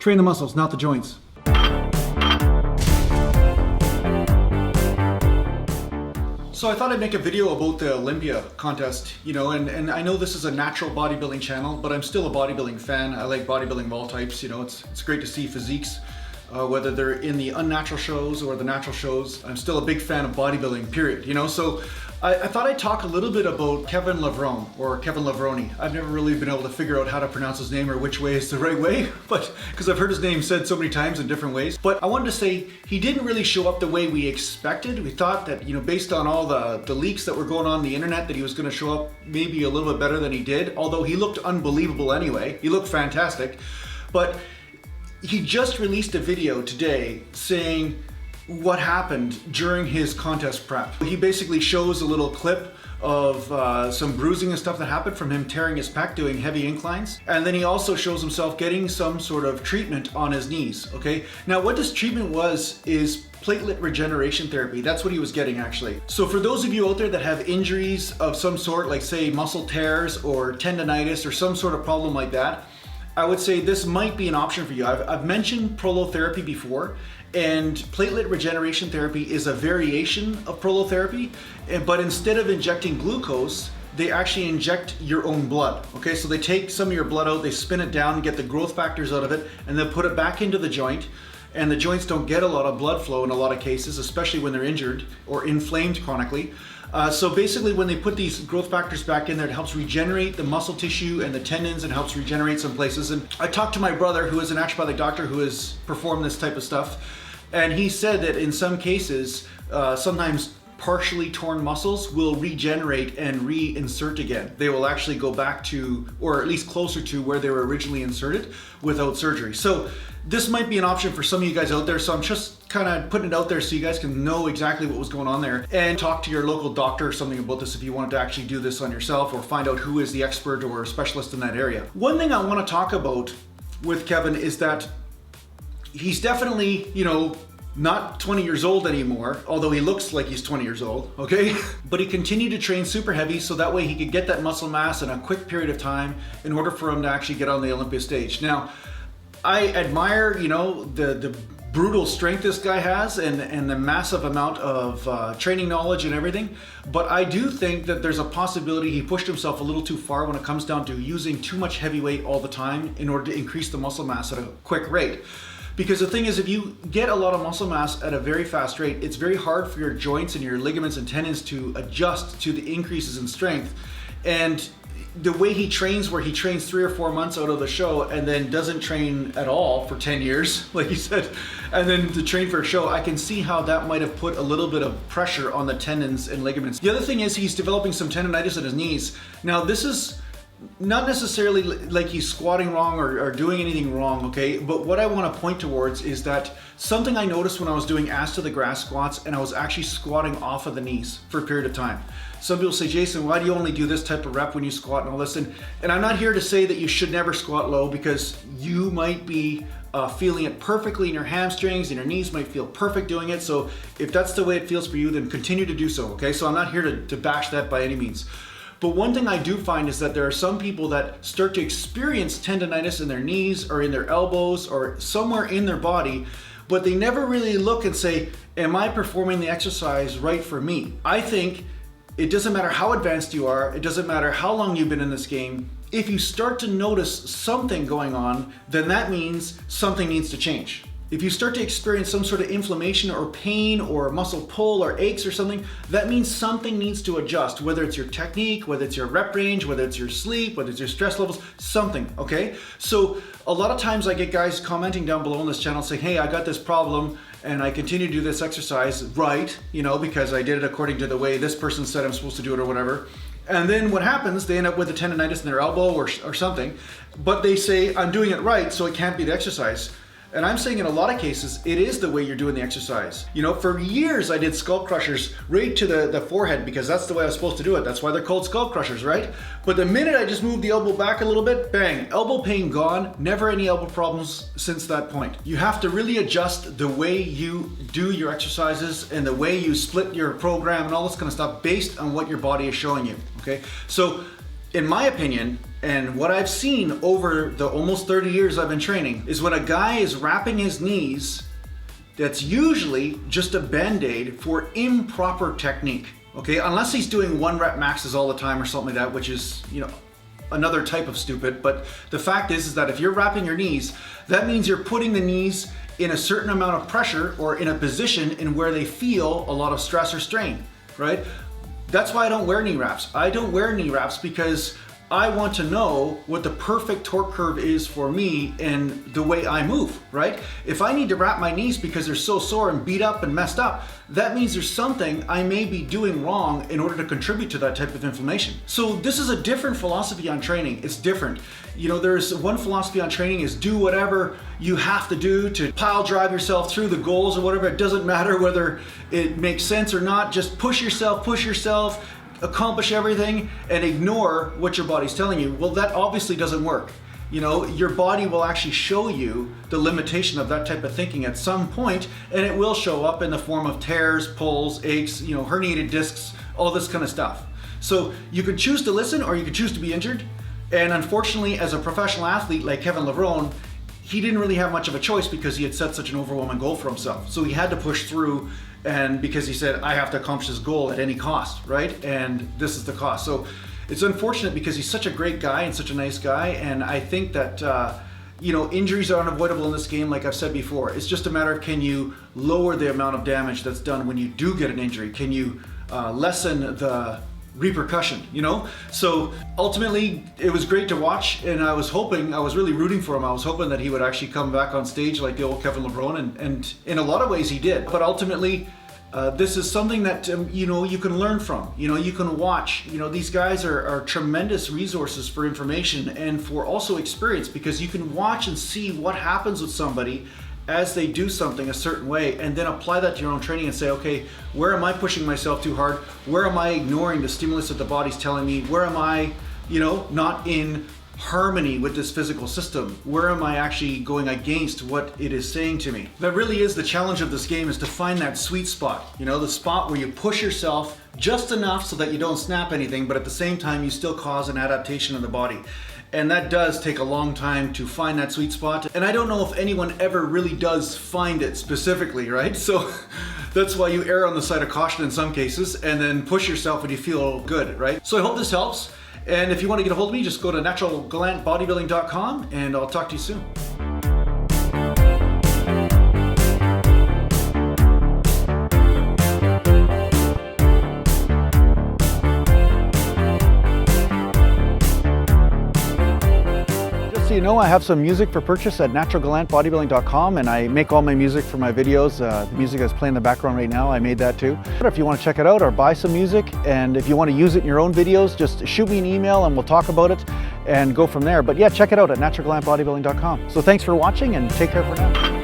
Train the muscles, not the joints. So I thought I'd make a video about the Olympia contest, you know, and I know this is a natural bodybuilding channel, but I'm still a bodybuilding fan. I like bodybuilding of all types, you know, it's great to see physiques, whether they're in the unnatural shows or the natural shows. I'm still a big fan of bodybuilding, period, you know. So I thought I'd talk a little bit about Kevin Levrone, or Kevin Levrone. I've never really been able to figure out how to pronounce his name or which way is the right way, but because I've heard his name said so many times in different ways. But I wanted to say he didn't really show up the way we expected. We thought that, you know, based on all the leaks that were going on the internet, that he was going to show up maybe a little bit better than he did, although he looked unbelievable anyway. He looked fantastic. But he just released a video today saying what happened during his contest prep. He basically shows a little clip of some bruising and stuff that happened from him tearing his pec doing heavy inclines. And then he also shows himself getting some sort of treatment on his knees, okay? Now what this treatment was is platelet regeneration therapy. That's what he was getting actually. So for those of you out there that have injuries of some sort, like say muscle tears or tendonitis or some sort of problem like that, I would say this might be an option for you. I've mentioned prolotherapy before, and platelet regeneration therapy is a variation of prolotherapy, but instead of injecting glucose, they actually inject your own blood. Okay, so they take some of your blood out, they spin it down, get the growth factors out of it, and then put it back into the joint. And the joints don't get a lot of blood flow in a lot of cases, especially when they're injured or inflamed chronically. So basically when they put these growth factors back in there, it helps regenerate the muscle tissue and the tendons and helps regenerate some places. And I talked to my brother, who is an naturopathic doctor who has performed this type of stuff, and he said that in some cases, sometimes partially torn muscles will regenerate and reinsert again. They will actually go back to, or at least closer to where they were originally inserted without surgery. So this might be an option for some of you guys out there. So I'm just kind of putting it out there so you guys can know exactly what was going on there, and talk to your local doctor or something about this if you wanted to actually do this on yourself, or find out who is the expert or specialist in that area. One thing I want to talk about with Kevin is that he's definitely, you know, not 20 years old anymore, although he looks like he's 20 years old, okay? But he continued to train super heavy so that way he could get that muscle mass in a quick period of time in order for him to actually get on the Olympia stage. Now, I admire, you know, the brutal strength this guy has and the massive amount of training knowledge and everything, but I do think that there's a possibility he pushed himself a little too far when it comes down to using too much heavy weight all the time in order to increase the muscle mass at a quick rate. Because the thing is, if you get a lot of muscle mass at a very fast rate, it's very hard for your joints and your ligaments and tendons to adjust to the increases in strength. And the way he trains, where he trains 3 or 4 months out of the show and then doesn't train at all for 10 years, like he said, and then to train for a show, I can see how that might have put a little bit of pressure on the tendons and ligaments. The other thing is he's developing some tendonitis in his knees. Now this is not necessarily like he's squatting wrong or doing anything wrong, okay? But what I want to point towards is that something I noticed when I was doing ass to the grass squats and I was actually squatting off of the knees for a period of time. Some people say, Jason, why do you only do this type of rep when you squat and all this? And I'm not here to say that you should never squat low, because you might be feeling it perfectly in your hamstrings and your knees might feel perfect doing it. So if that's the way it feels for you, then continue to do so, okay? So I'm not here to bash that by any means. But one thing I do find is that there are some people that start to experience tendonitis in their knees or in their elbows or somewhere in their body, but they never really look and say, am I performing the exercise right for me? I think it doesn't matter how advanced you are, it doesn't matter how long you've been in this game, if you start to notice something going on, then that means something needs to change. If you start to experience some sort of inflammation or pain or muscle pull or aches or something, that means something needs to adjust, whether it's your technique, whether it's your rep range, whether it's your sleep, whether it's your stress levels, something, okay? So a lot of times I get guys commenting down below on this channel saying, hey, I got this problem and I continue to do this exercise right, you know, because I did it according to the way this person said I'm supposed to do it or whatever. And then what happens, they end up with a tendonitis in their elbow or something, but they say, I'm doing it right, so it can't be the exercise. And I'm saying in a lot of cases, it is the way you're doing the exercise. You know, for years I did skull crushers right to the forehead because that's the way I was supposed to do it. That's why they're called skull crushers, right? But the minute I just moved the elbow back a little bit, bang, elbow pain gone, never any elbow problems since that point. You have to really adjust the way you do your exercises and the way you split your program and all this kind of stuff based on what your body is showing you, okay? So in my opinion, And what I've seen over the almost 30 years I've been training is when a guy is wrapping his knees, that's usually just a band-aid for improper technique, okay? Unless he's doing 1 rep maxes all the time or something like that, which is, you know, another type of stupid. But the fact is that if you're wrapping your knees, that means you're putting the knees in a certain amount of pressure or in a position in where they feel a lot of stress or strain, right? That's why I don't wear knee wraps. I don't wear knee wraps because I want to know what the perfect torque curve is for me and the way I move, right? If I need to wrap my knees because they're so sore and beat up and messed up, that means there's something I may be doing wrong in order to contribute to that type of inflammation. So this is a different philosophy on training. It's different. You know, there's one philosophy on training is do whatever you have to do to pile drive yourself through the goals or whatever. It doesn't matter whether it makes sense or not. Just push yourself, accomplish everything and ignore what your body's telling you. Well, that obviously doesn't work. You know, your body will actually show you the limitation of that type of thinking at some point, and it will show up in the form of tears, pulls, aches, you know, herniated discs, all this kind of stuff. So you could choose to listen or you could choose to be injured. And unfortunately, as a professional athlete like Kevin Levrone, he didn't really have much of a choice because he had set such an overwhelming goal for himself. So he had to push through, and because he said, I have to accomplish this goal at any cost, right? And this is the cost. So it's unfortunate because he's such a great guy and such a nice guy. And I think that, you know, injuries are unavoidable in this game, like I've said before. It's just a matter of, can you lower the amount of damage that's done when you do get an injury? Can you lessen the repercussion, you know? So ultimately it was great to watch, and I was really rooting for him. I was hoping that he would actually come back on stage like the old Kevin Levrone, and in a lot of ways he did. But ultimately this is something that you know, you can learn from, you know, you can watch. You know, these guys are tremendous resources for information and for also experience, because you can watch and see what happens with somebody as they do something a certain way, and then apply that to your own training and say, okay, where am I pushing myself too hard? Where am I ignoring the stimulus that the body's telling me? Where am I, you know, not in harmony with this physical system? Where am I actually going against what it is saying to me? That really is the challenge of this game, is to find that sweet spot, you know, the spot where you push yourself just enough so that you don't snap anything, but at the same time you still cause an adaptation in the body. And that does take a long time to find that sweet spot. And I don't know if anyone ever really does find it specifically, right? So that's why you err on the side of caution in some cases, and then push yourself when you feel good, right? So I hope this helps. And if you want to get a hold of me, just go to naturalgallantbodybuilding.com, and I'll talk to you soon. You know, I have some music for purchase at naturalgallantbodybuilding.com, and I make all my music for my videos. The music that's playing in the background right now, I made that too. But if you want to check it out or buy some music, and if you want to use it in your own videos, just shoot me an email and we'll talk about it and go from there. But yeah, check it out at naturalgallantbodybuilding.com. So thanks for watching, and take care for now.